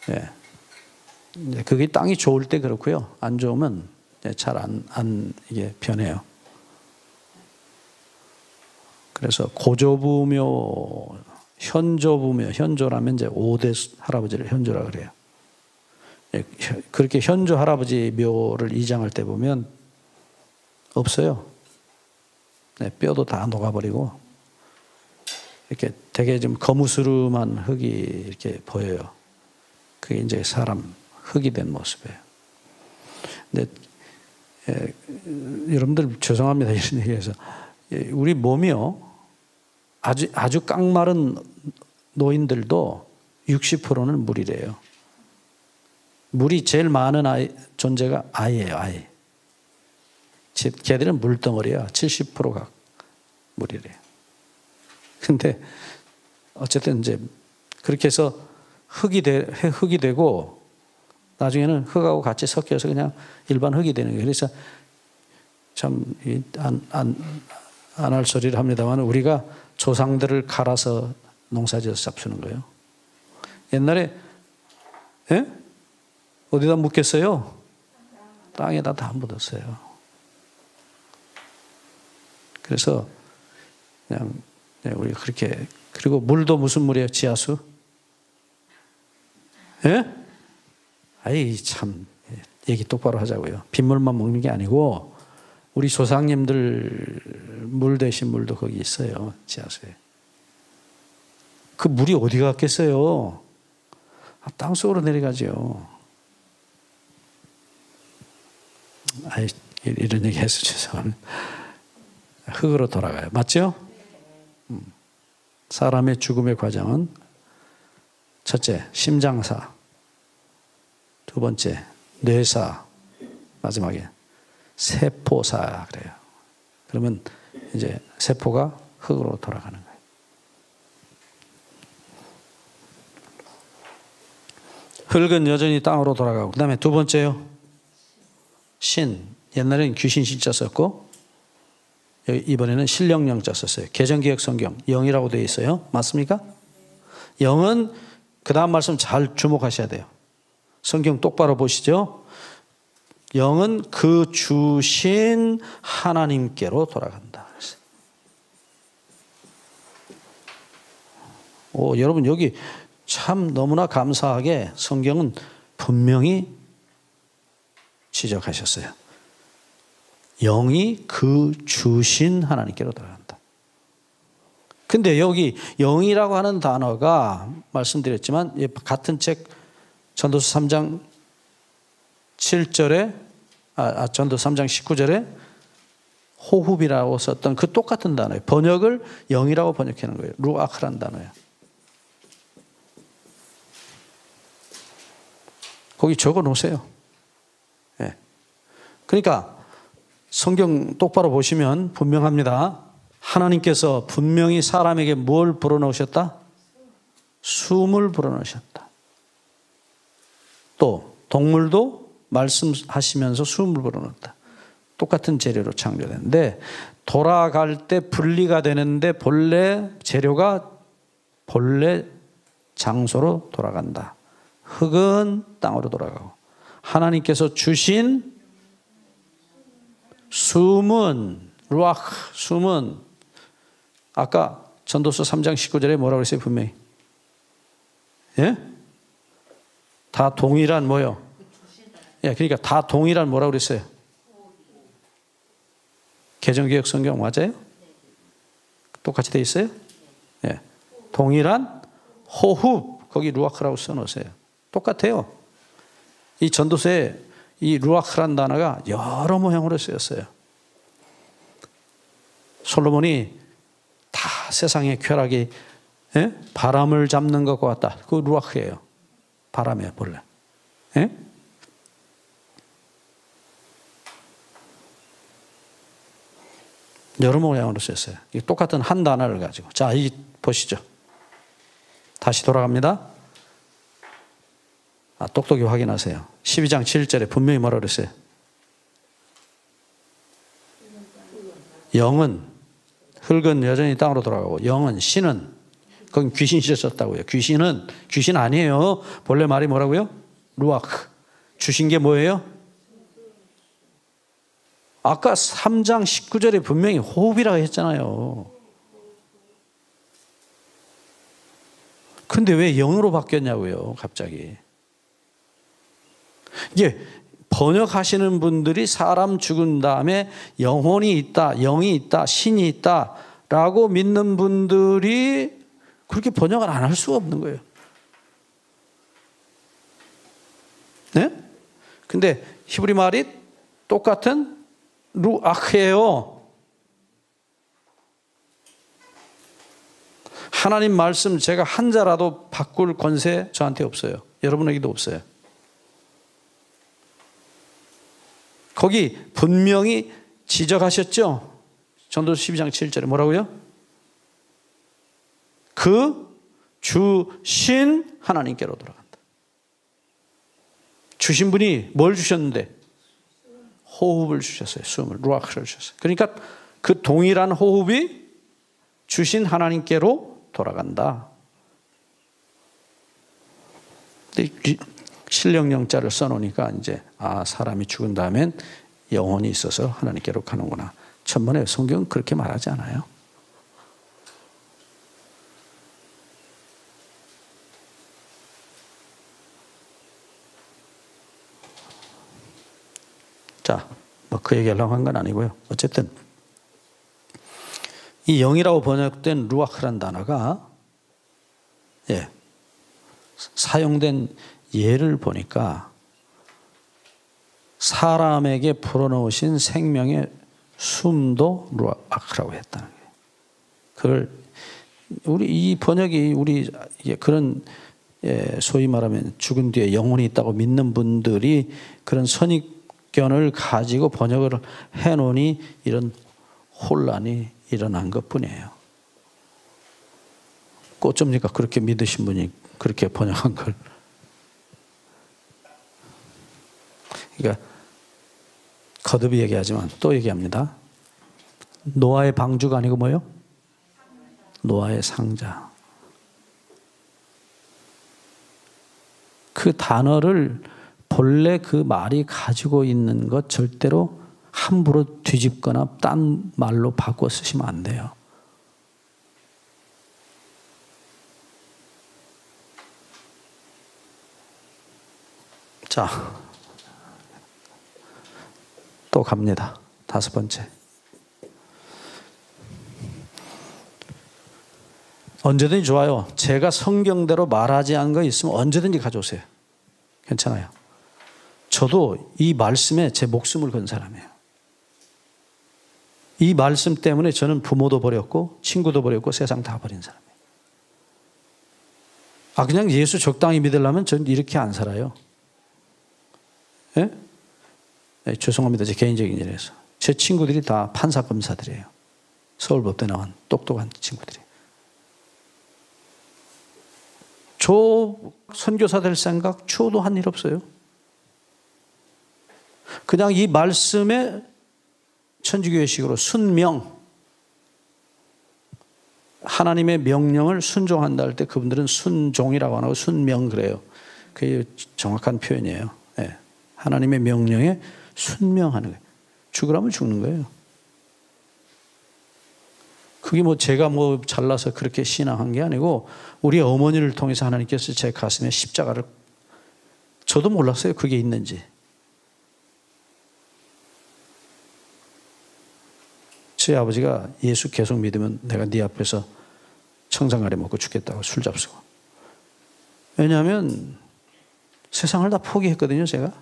예. 그게 땅이 좋을 때 그렇고요. 안 좋으면 잘 이게 변해요. 그래서 고조부묘, 현조부묘, 현조라면 이제 5대 할아버지를 현조라 그래요. 예, 그렇게 현조 할아버지 묘를 이장할 때 보면 없어요. 네, 뼈도 다 녹아버리고 이렇게 되게 좀 거무스름한 흙이 이렇게 보여요. 그게 이제 사람 흙이 된 모습이에요. 근데 여러분들 죄송합니다 이런 얘기해서 우리 몸이요 아주 깡마른 노인들도 60%는 물이래요. 물이 제일 많은 존재가 아이예요. 아이. 걔들은 물덩어리야. 70%가 물이래요. 근데 어쨌든 이제 그렇게 해서 흙이 되고 나중에는 흙하고 같이 섞여서 그냥 일반 흙이 되는 거예요. 그래서 참 안 할 소리를 합니다만 우리가 조상들을 갈아서 농사지어서 잡수는 거예요. 옛날에 어디다 묻겠어요? 땅에다 다 묻었어요. 그래서 그냥 우리 그렇게 그리고 물도 무슨 물이에요? 지하수? 예? 아이 참 얘기 똑바로 하자고요. 빗물만 먹는 게 아니고 우리 조상님들 물 대신 물도 거기 있어요. 지하수에. 그 물이 어디 갔겠어요? 땅속으로 내려가죠. 아이 이런 얘기 해서 죄송합니다. 흙으로 돌아가요. 맞죠? 사람의 죽음의 과정은 첫째, 심장사. 두 번째, 뇌사. 마지막에 세포사 그래요. 그러면 이제 세포가 흙으로 돌아가는 거예요. 흙은 여전히 땅으로 돌아가고 그 다음에 두 번째요. 신. 옛날에는 귀신 신자 썼고 이번에는 신령영자 썼어요. 개정개혁 성경 영이라고 되어 있어요. 맞습니까? 영은 그 다음 말씀 잘 주목하셔야 돼요. 성경 똑바로 보시죠. 영은 그 주신 하나님께로 돌아간다. 여러분 여기 참 너무나 감사하게 성경은 분명히 지적하셨어요. 영이 그 주신 하나님께로 돌아간다. 근데 여기 영이라고 하는 단어가 말씀드렸지만 같은 책 전도서 3장 7절에 전도서 3장 19절에 호흡이라고 썼던 그 똑같은 단어예요. 번역을 영이라고 번역하는 거예요. 루아크라는 단어예요. 거기 적어 놓으세요. 네. 그러니까 성경 똑바로 보시면 분명합니다. 하나님께서 분명히 사람에게 뭘 불어넣으셨다? 숨을 불어넣으셨다. 또 동물도 말씀하시면서 숨을 불어넣었다. 똑같은 재료로 창조됐는데 돌아갈 때 분리가 되는데 본래 재료가 본래 장소로 돌아간다. 흙은 땅으로 돌아가고 하나님께서 주신 숨은 루아크 숨은 아까 전도서 3장 19절에 뭐라고 그랬어요? 분명히 예? 다 동일한 뭐요? 예, 그러니까 다 동일한 뭐라고 그랬어요? 개정개혁 성경 맞아요? 똑같이 돼 있어요? 예, 동일한 호흡 거기 루아크라고 써놓으세요. 똑같아요. 이 전도서에 이 루아크란 단어가 여러 모양으로 쓰였어요. 솔로몬이 다 세상의 쾌락이 바람을 잡는 것과 같다. 그 루아흐예요. 바람이에요, 본래. 여러 모양으로 썼어요. 똑같은 한 단어를 가지고. 자, 이 보시죠. 다시 돌아갑니다. 똑똑히 확인하세요. 12장 7절에 분명히 뭐라 그랬어요? 영은, 흙은 여전히 땅으로 돌아가고, 영은, 신은, 그건 귀신이 썼다고요. 귀신 아니에요. 본래 말이 뭐라고요? 루아흐. 주신 게 뭐예요? 아까 3장 19절에 분명히 호흡이라고 했잖아요. 근데 왜 영으로 바뀌었냐고요, 갑자기. 이게 번역하시는 분들이 사람 죽은 다음에 영혼이 있다, 영이 있다, 신이 있다 라고 믿는 분들이 그렇게 번역을 안 할 수가 없는 거예요. 네? 근데 히브리 말이 똑같은 루아흐예요. 하나님 말씀 제가 한자라도 바꿀 권세 저한테 없어요. 여러분에게도 없어요. 거기 분명히 지적하셨죠? 전도서 12장 7절에 뭐라고요? 그 주신 하나님께로 돌아간다. 주신 분이 뭘 주셨는데? 호흡을 주셨어요. 숨을, 루아흐를 주셨어요. 그러니까 그 동일한 호흡이 주신 하나님께로 돌아간다. 신령영자를 써놓으니까 이제 사람이 죽은 다음엔 영혼이 있어서 하나님께로 가는구나. 천번에 성경은 그렇게 말하지 않아요. 자, 뭐 그 얘기하려고 한 건 아니고요. 어쨌든 이 영이라고 번역된 루아흐란 단어가 사용된 예를 보니까 사람에게 불어넣으신 생명의 숨도 루아흐라고 했다는 거예요. 그걸 우리 이 번역이 우리 그런 소위 말하면 죽은 뒤에 영혼이 있다고 믿는 분들이 그런 선입견을 가지고 번역을 해놓으니 이런 혼란이 일어난 것뿐이에요. 어쩝니까? 그렇게 믿으신 분이 그렇게 번역한 걸. 그러니까 거듭이 얘기하지만 또 얘기합니다. 노아의 방주가 아니고 뭐요? 노아의 상자. 그 단어를 본래 그 말이 가지고 있는 것 절대로 함부로 뒤집거나 딴 말로 바꿔 쓰시면 안 돼요. 자, 또 갑니다. 5번째. 언제든지 좋아요. 제가 성경대로 말하지 않은 거 있으면 언제든지 가져오세요. 괜찮아요. 저도 이 말씀에 제 목숨을 건 사람이에요. 이 말씀 때문에 저는 부모도 버렸고 친구도 버렸고 세상 다 버린 사람이에요. 그냥 예수 적당히 믿으려면 저는 이렇게 안 살아요. 예? 죄송합니다. 제 개인적인 일에서. 제 친구들이 다 판사 검사들이에요. 서울법대 나온 똑똑한 친구들이. 저 선교사 될 생각 추호도 한 일 없어요. 그냥 이 말씀에 천주교의식으로 순명, 하나님의 명령을 순종한다 할 때 그분들은 순종이라고 안 하고 순명 그래요. 그게 정확한 표현이에요. 네. 하나님의 명령에 순명하는 거예요. 죽으라면 죽는 거예요. 그게 뭐 제가 뭐 잘나서 그렇게 신앙한 게 아니고 우리 어머니를 통해서 하나님께서 제 가슴에 십자가를, 저도 몰랐어요. 그게 있는지. 저희 아버지가 예수 계속 믿으면 내가 네 앞에서 청산가리 먹고 죽겠다고 술 잡수고. 왜냐하면 세상을 다 포기했거든요, 제가.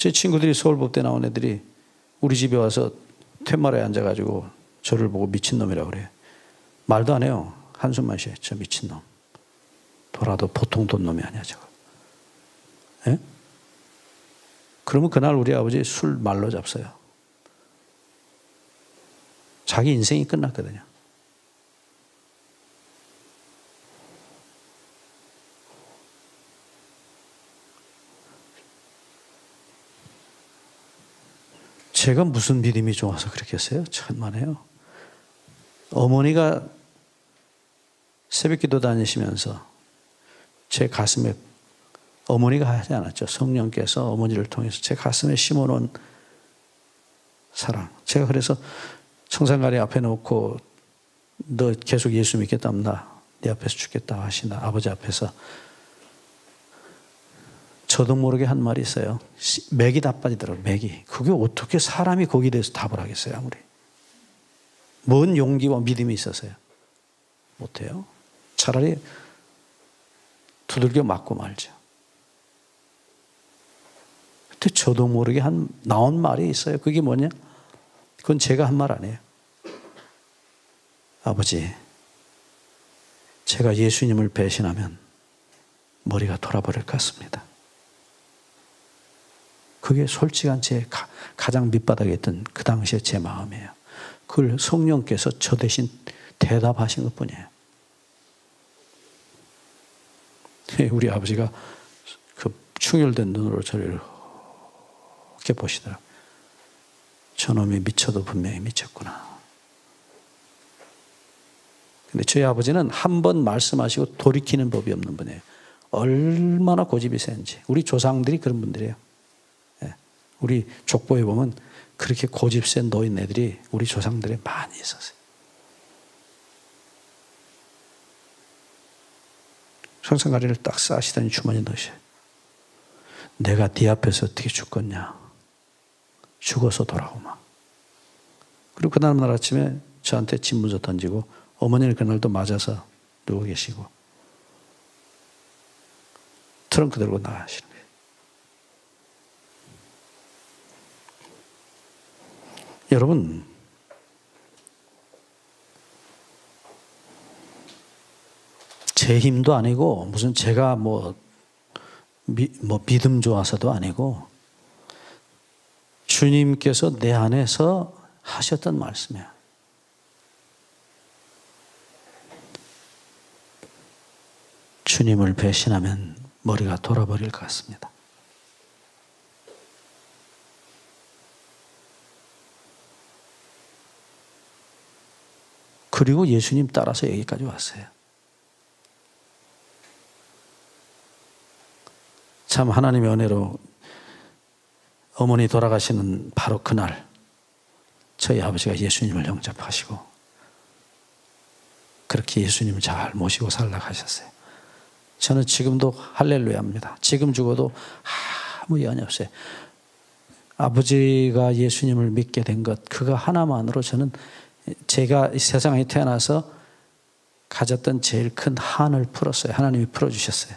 제 친구들이 서울법대 나온 애들이 우리 집에 와서 텐마루에 앉아가지고 저를 보고 미친놈이라고 그래요. 말도 안 해요. 한숨만 쉬어요. 저 미친놈. 돌아도 보통 돈 놈이 아니야 저거. 예? 그러면 그날 우리 아버지 술 말로 잡서요. 자기 인생이 끝났거든요. 제가 무슨 믿음이 좋아서 그렇게 했어요? 천만에요. 어머니가 새벽기도 다니시면서 제 가슴에, 어머니가 하지 않았죠. 성령께서 어머니를 통해서 제 가슴에 심어놓은 사랑. 제가 그래서 청산가리 앞에 놓고 너 계속 예수 믿겠다면 네 앞에서 죽겠다 하시나 아버지 앞에서 저도 모르게 한 말이 있어요. 맥이 다 빠지더라고요. 맥이. 그게 어떻게 사람이 거기에 대해서 답을 하겠어요. 아무리. 뭔 용기와 믿음이 있어서요. 못해요. 차라리 두들겨 맞고 말죠. 그때 저도 모르게 나온 말이 있어요. 그게 뭐냐? 그건 제가 한 말 아니에요. 아버지, 제가 예수님을 배신하면 머리가 돌아버릴 것 같습니다. 그게 솔직한 제 가장 밑바닥에 있던 그 당시에 제 마음이에요. 그걸 성령께서 저 대신 대답하신 것 뿐이에요. 우리 아버지가 그 충혈된 눈으로 저를 이렇게 보시더라고요. 저놈이 미쳐도 분명히 미쳤구나. 근데 저희 아버지는 한 번 말씀하시고 돌이키는 법이 없는 분이에요. 얼마나 고집이 센지. 우리 조상들이 그런 분들이에요. 우리 족보에 보면 그렇게 고집 센 노인네들이 우리 조상들에 많이 있었어요. 성상가리를 딱 싸시더니 주머니에 넣으셔요. 내가 네 앞에서 어떻게 죽겠냐. 죽어서 돌아오마. 그리고 그날 아침에 저한테 집문서 던지고 어머니는 그날도 맞아서 누워 계시고 트렁크 들고 나가시는 거예요. 여러분, 제 힘도 아니고 무슨 제가 믿음 좋아서도 아니고 주님께서 내 안에서 하셨던 말씀이야. 주님을 배신하면 머리가 돌아버릴 것 같습니다. 그리고 예수님 따라서 여기까지 왔어요. 참 하나님의 은혜로 어머니 돌아가시는 바로 그날 저희 아버지가 예수님을 영접하시고 그렇게 예수님을 잘 모시고 살라고 하셨어요. 저는 지금도 할렐루야입니다. 지금 죽어도 아무 연이 없어요. 아버지가 예수님을 믿게 된 것 그거 하나만으로 저는 제가 이 세상에 태어나서 가졌던 제일 큰 한을 풀었어요. 하나님이 풀어주셨어요.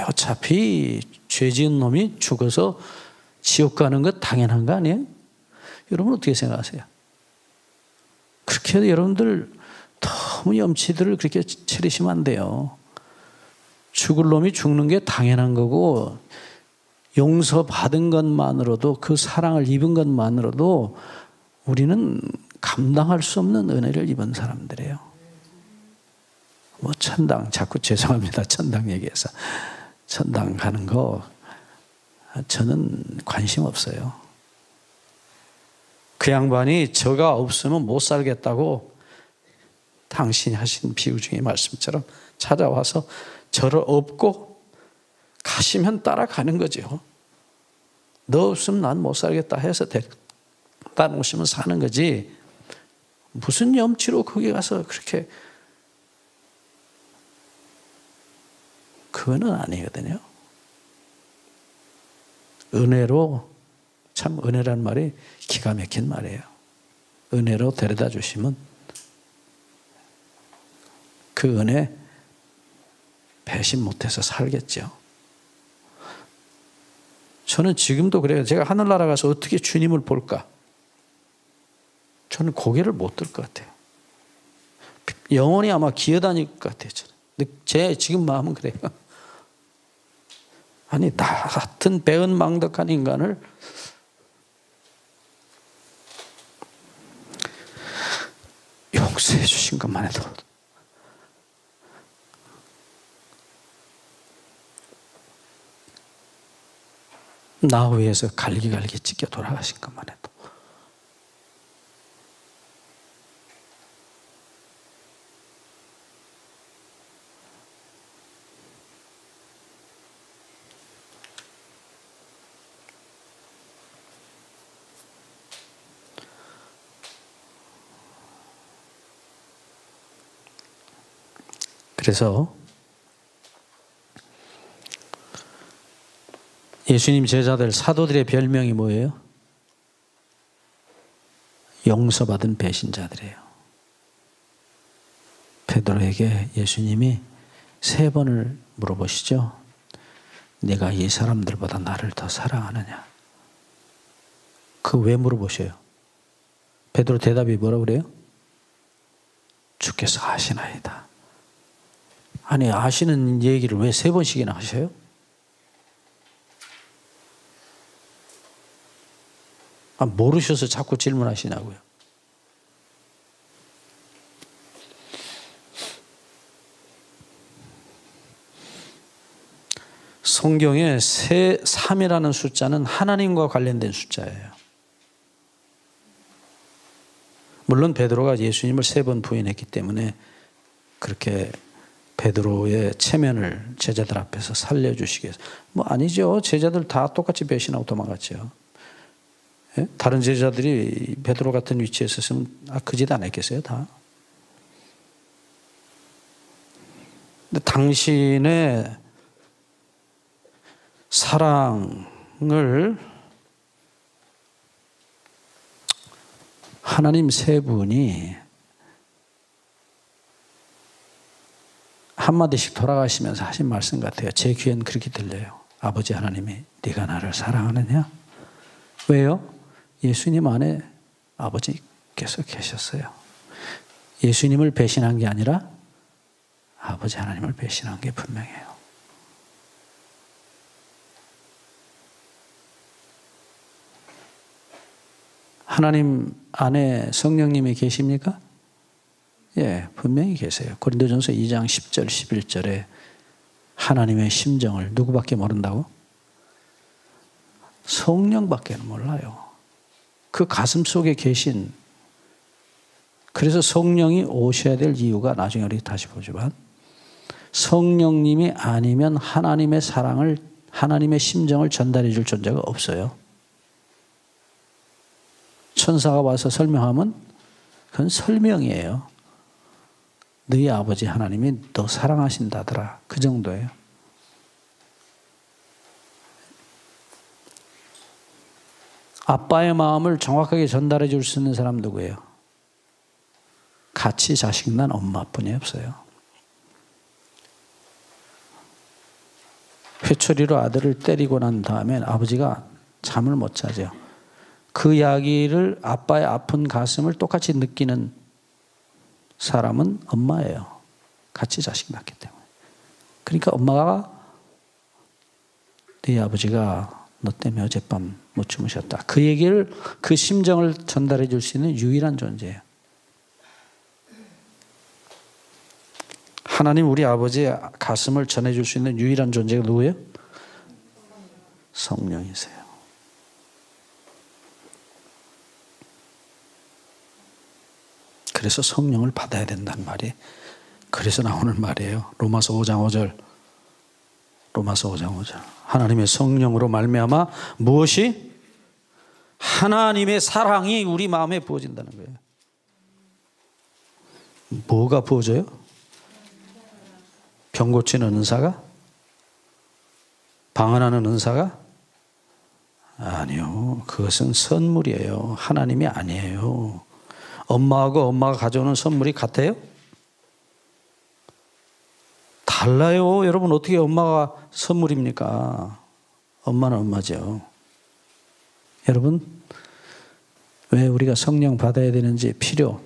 어차피 죄 지은 놈이 죽어서 지옥 가는 것 당연한 거 아니에요? 여러분 어떻게 생각하세요? 그렇게 해도 여러분들 너무 염치들을 그렇게 차리시면 안 돼요. 죽을 놈이 죽는 게 당연한 거고 용서받은 것만으로도 그 사랑을 입은 것만으로도 우리는 감당할 수 없는 은혜를 입은 사람들이에요. 천당 자꾸 죄송합니다. 천당 얘기해서 천당 가는 거 저는 관심 없어요. 그 양반이 저가 없으면 못 살겠다고 당신이 하신 비유 중에 말씀처럼 찾아와서 저를 업고 가시면 따라가는 거죠. 너 없으면 난 못 살겠다 해서 데려다 놓으시면 사는 거지. 무슨 염치로 거기 가서 그렇게 그거는 아니거든요. 은혜로 참 은혜란 말이 기가 막힌 말이에요. 은혜로 데려다 주시면 그 은혜 배신 못해서 살겠죠. 저는 지금도 그래요. 제가 하늘나라 가서 어떻게 주님을 볼까? 저는 고개를 못 들 것 같아요. 영원히 아마 기어다닐 것 같아요. 저는. 근데 제 지금 마음은 그래요. 아니, 나 같은 배은망덕한 인간을 용서해 주신 것만 해도 나 위해서 갈기갈기 찢겨 돌아가신 것만 해도 그래서 예수님 제자들 사도들의 별명이 뭐예요? 용서받은 배신자들이에요. 베드로에게 예수님이 3번을 물어보시죠. 네가 이 사람들보다 나를 더 사랑하느냐? 그 왜 물어보셔요? 베드로 대답이 뭐라고 그래요? 주께서 아시나이다. 아니, 아시는 얘기를 왜 3번씩이나 하셔요? 모르셔서 자꾸 질문하시냐고요. 성경에 3이라는 숫자는 하나님과 관련된 숫자예요. 물론 베드로가 예수님을 3번 부인했기 때문에 그렇게 베드로의 체면을 제자들 앞에서 살려주시기 위해서. 아니죠. 제자들 다 똑같이 배신하고 도망갔죠. 예? 다른 제자들이 베드로 같은 위치에 있었으면 그 짓 안 했겠어요, 다. 근데 당신의 사랑을 하나님 3분이 한마디씩 돌아가시면서 하신 말씀 같아요. 제 귀엔 그렇게 들려요. 아버지 하나님이 네가 나를 사랑하느냐? 왜요? 예수님 안에 아버지께서 계셨어요. 예수님을 배신한 게 아니라 아버지 하나님을 배신한 게 분명해요. 하나님 안에 성령님이 계십니까? 예, 분명히 계세요. 고린도전서 2장 10절 11절에 하나님의 심정을 누구밖에 모른다고? 성령밖에 몰라요. 그 가슴 속에 계신, 그래서 성령이 오셔야 될 이유가 나중에 우리 다시 보지만 성령님이 아니면 하나님의 사랑을, 하나님의 심정을 전달해 줄 존재가 없어요. 천사가 와서 설명하면 그건 설명이에요. 너희 아버지 하나님이 너 사랑하신다더라. 그 정도예요. 아빠의 마음을 정확하게 전달해 줄 수 있는 사람 누구예요? 같이 자식 난 엄마뿐이 없어요. 회초리로 아들을 때리고 난 다음에 아버지가 잠을 못 자죠. 그 이야기를, 아빠의 아픈 가슴을 똑같이 느끼는 사람은 엄마예요. 같이 자식 낳기 때문에. 그러니까 엄마가 네 아버지가 너 때문에 어젯밤 못 주무셨다. 그 얘기를, 그 심정을 전달해 줄 수 있는 유일한 존재예요. 하나님 우리 아버지의 가슴을 전해줄 수 있는 유일한 존재가 누구예요? 성령이세요. 그래서 성령을 받아야 된다는 말이, 그래서 나오는 말이에요. 로마서 5장 5절. 로마서 5장 5절. 하나님의 성령으로 말미암아 무엇이? 하나님의 사랑이 우리 마음에 부어진다는 거예요. 뭐가 부어져요? 병 고치는 은사가? 방언하는 은사가? 아니요. 그것은 선물이에요. 하나님이 아니에요. 엄마가 가져오는 선물이 같아요? 달라요. 여러분 어떻게 엄마가 선물입니까? 엄마는 엄마죠. 여러분 왜 우리가 성령 받아야 되는지 필요,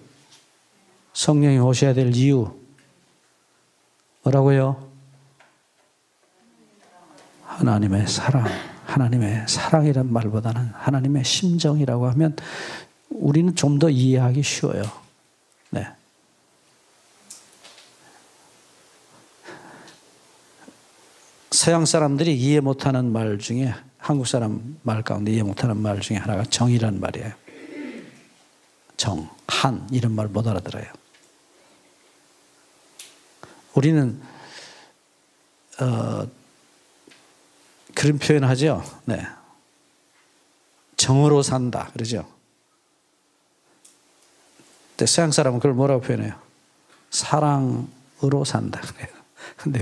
성령이 오셔야 될 이유 뭐라고요? 하나님의 사랑. 하나님의 사랑이란 말보다는 하나님의 심정이라고 하면 우리는 좀 더 이해하기 쉬워요. 네. 서양 사람들이 이해 못하는 말 중에, 한국 사람 말 가운데 이해 못하는 말 중에 하나가 정이란 말이에요. 정, 한 이런 말 못 알아들어요. 우리는 그런 표현하죠. 네. 정으로 산다 그러죠. 근데 서양 사람은 그걸 뭐라고 표현해요? 사랑으로 산다 그래요. 근데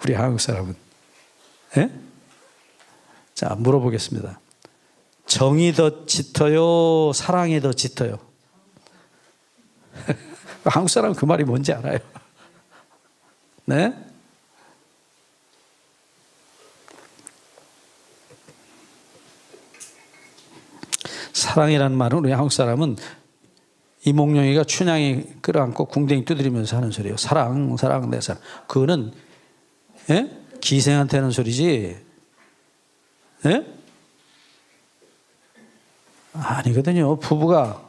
우리 한국 사람은 예? 자, 물어보겠습니다. 정이 더 짙어요? 사랑이 더 짙어요? 한국 사람은 그 말이 뭔지 알아요. 네? 사랑이라는 말은 우리 한국 사람은 이몽룡이가 춘향이 끌어안고 궁뎅이 두드리면서 하는 소리예요. 사랑, 사랑, 내 사랑. 그거는 예? 기생한테 하는 소리지. 예? 아니거든요. 부부가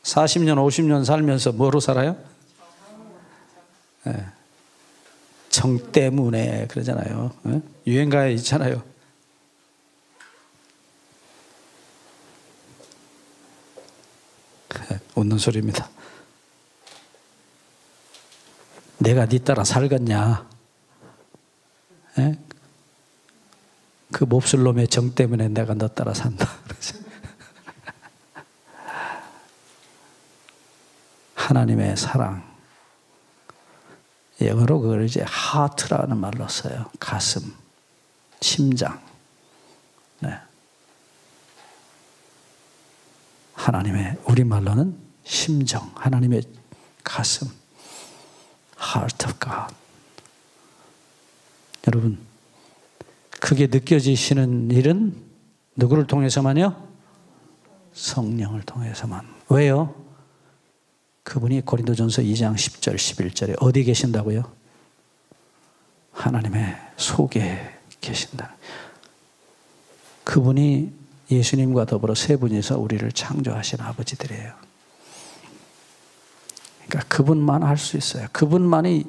40년, 50년 살면서 뭐로 살아요? 예. 정 때문에 그러잖아요. 예? 유행가에 있잖아요. 웃는 소리입니다. 내가 네 따라 살겠냐? 에? 그 몹쓸 놈의 정 때문에 내가 너 따라 산다. 하나님의 사랑. 영어로 그걸 이제 하트라는 말로 써요. 가슴, 심장. 네. 하나님의, 우리말로는 심정, 하나님의 가슴, heart of God. 여러분, 그게 느껴지시는 일은 누구를 통해서만요? 성령을 통해서만. 왜요? 그분이 고린도전서 2장 10절, 11절에 어디 계신다고요? 하나님의 속에 계신다. 그분이 예수님과 더불어 세 분이서 우리를 창조하신 아버지들이에요. 그러니까 그분만 알 수 있어요. 그분만이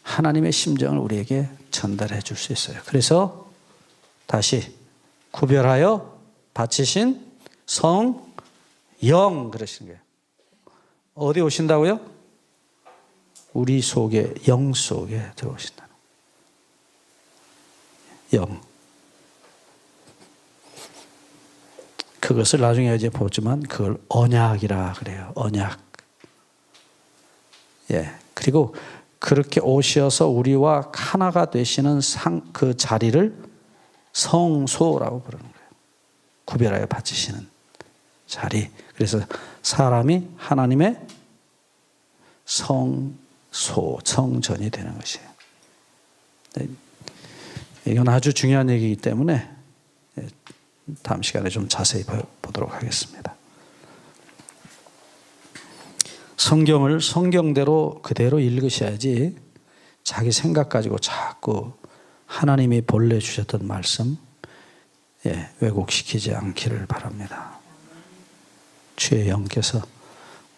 하나님의 심정을 우리에게 전달해 줄 수 있어요. 그래서 다시 구별하여 바치신 성령 그러시는 거예요. 어디 오신다고요? 우리 속에, 영 속에 들어오신다. 영. 그것을 나중에 이제 보지만 그걸 언약이라 그래요. 언약. 예. 그리고 그렇게 오셔서 우리와 하나가 되시는 그 자리를 성소라고 부르는 거예요. 구별하여 바치시는 자리. 그래서 사람이 하나님의 성소, 성전이 되는 것이에요. 이건 아주 중요한 얘기이기 때문에 다음 시간에 좀 자세히 보도록 하겠습니다. 성경을 성경대로 그대로 읽으셔야지 자기 생각 가지고 자꾸 하나님이 본래 주셨던 말씀 왜곡시키지 않기를 바랍니다. 주의 영께서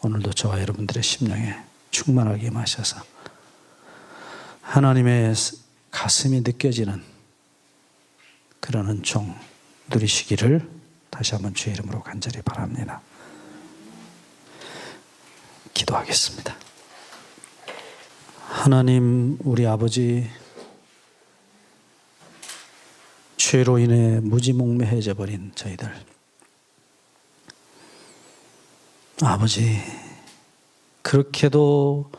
오늘도 저와 여러분들의 심령에 충만하게 임하셔서 하나님의 가슴이 느껴지는 그런 은총 누리시기를 다시 한번 주의 이름으로 간절히 바랍니다. 기도하겠습니다. 하나님 우리 아버지, 죄로 인해 무지몽매해져 버린 저희들, 아버지 그렇게도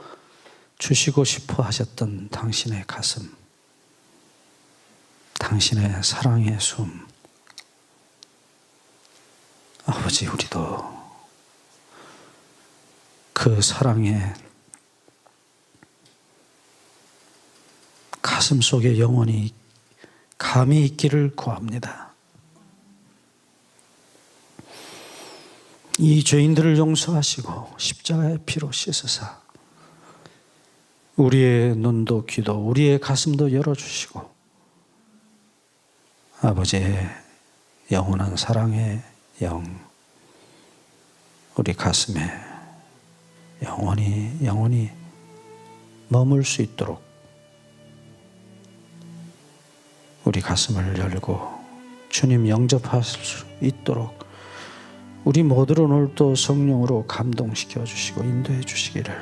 주시고 싶어 하셨던 당신의 가슴, 당신의 사랑의 숨, 아버지 우리도 그 사랑에 가슴 속에 영원히 감이 있기를 구합니다. 이 죄인들을 용서하시고 십자가의 피로 씻으사 우리의 눈도 귀도 우리의 가슴도 열어주시고 아버지의 영원한 사랑의 영 우리 가슴에 영원히 머물 수 있도록 우리 가슴을 열고 주님 영접할 수 있도록 우리 모두를 오늘도 성령으로 감동시켜 주시고 인도해 주시기를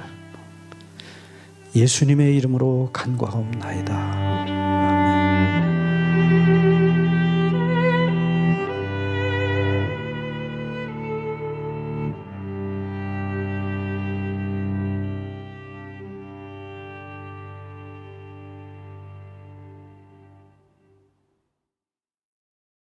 예수님의 이름으로 간구하옵나이다.